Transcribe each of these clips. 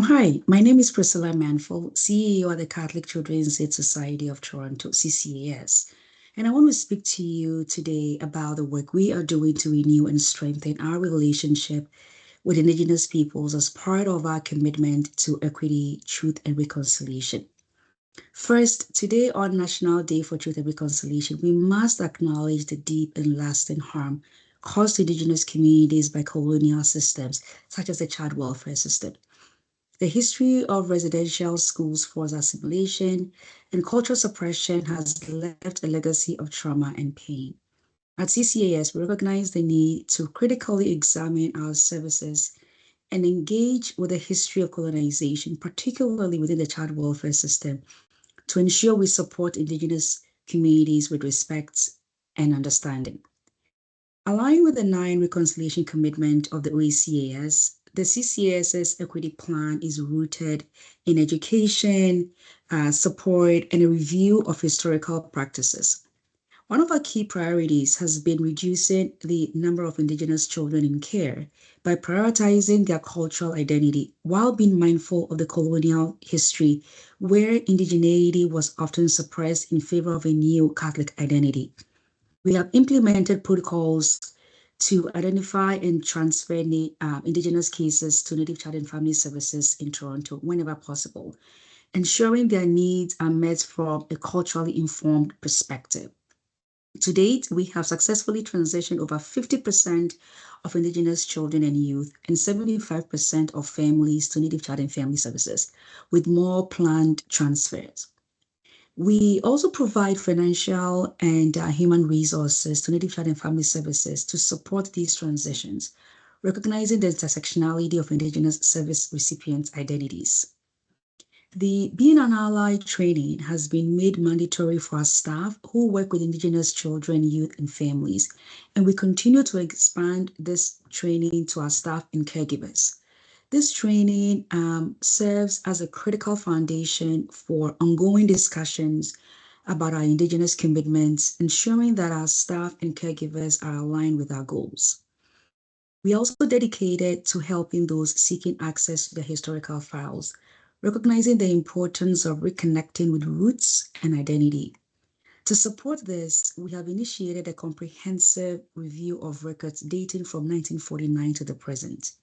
Hi, my name is Priscilla Manful, CEO of the Catholic Children's Aid Society of Toronto, CCAS. And I want to speak to you today about the work we are doing to renew and strengthen our relationship with Indigenous peoples as part of our commitment to equity, truth, and reconciliation. First, today on National Day for Truth and Reconciliation, we must acknowledge the deep and lasting harm caused to Indigenous communities by colonial systems, such as the child welfare system. The history of residential schools forced assimilation and cultural suppression has left a legacy of trauma and pain. At CCAS, we recognize the need to critically examine our services and engage with the history of colonization, particularly within the child welfare system, to ensure we support Indigenous communities with respect and understanding. Aligning with the 9 reconciliation commitment of the OECAS, the CCAS's equity plan is rooted in education, support, and a review of historical practices. One of our key priorities has been reducing the number of Indigenous children in care by prioritizing their cultural identity while being mindful of the colonial history where indigeneity was often suppressed in favor of a new Catholic identity. We have implemented protocols to identify and transfer Indigenous cases to Native Child and Family Services in Toronto whenever possible, ensuring their needs are met from a culturally informed perspective. To date, we have successfully transitioned over 50% of Indigenous children and youth and 75% of families to Native Child and Family Services, with more planned transfers. We also provide financial and human resources to Native Child and Family Services to support these transitions, recognizing the intersectionality of Indigenous service recipients' identities. The Being an Ally training has been made mandatory for our staff who work with Indigenous children, youth, and families, and we continue to expand this training to our staff and caregivers. This training serves as a critical foundation for ongoing discussions about our Indigenous commitments, ensuring that our staff and caregivers are aligned with our goals. We are also dedicated to helping those seeking access to the historical files, recognizing the importance of reconnecting with roots and identity. To support this, we have initiated a comprehensive review of records dating from 1949 to the present.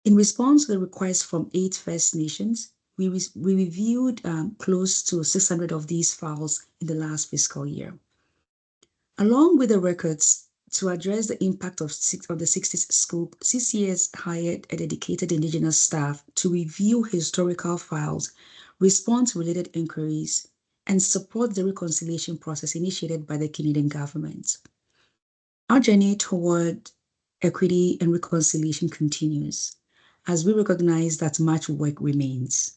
In response to the request from 8 First Nations, we reviewed close to 600 of these files in the last fiscal year. Along with the records, to address the impact of the 60s scope, CCS hired a dedicated Indigenous staff to review historical files, respond to related inquiries, and support the reconciliation process initiated by the Canadian government. Our journey toward equity and reconciliation continues as we recognize that much work remains.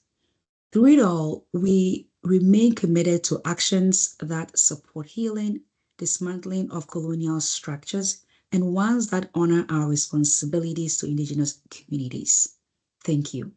Through it all, we remain committed to actions that support healing, dismantling of colonial structures, and ones that honor our responsibilities to Indigenous communities. Thank you.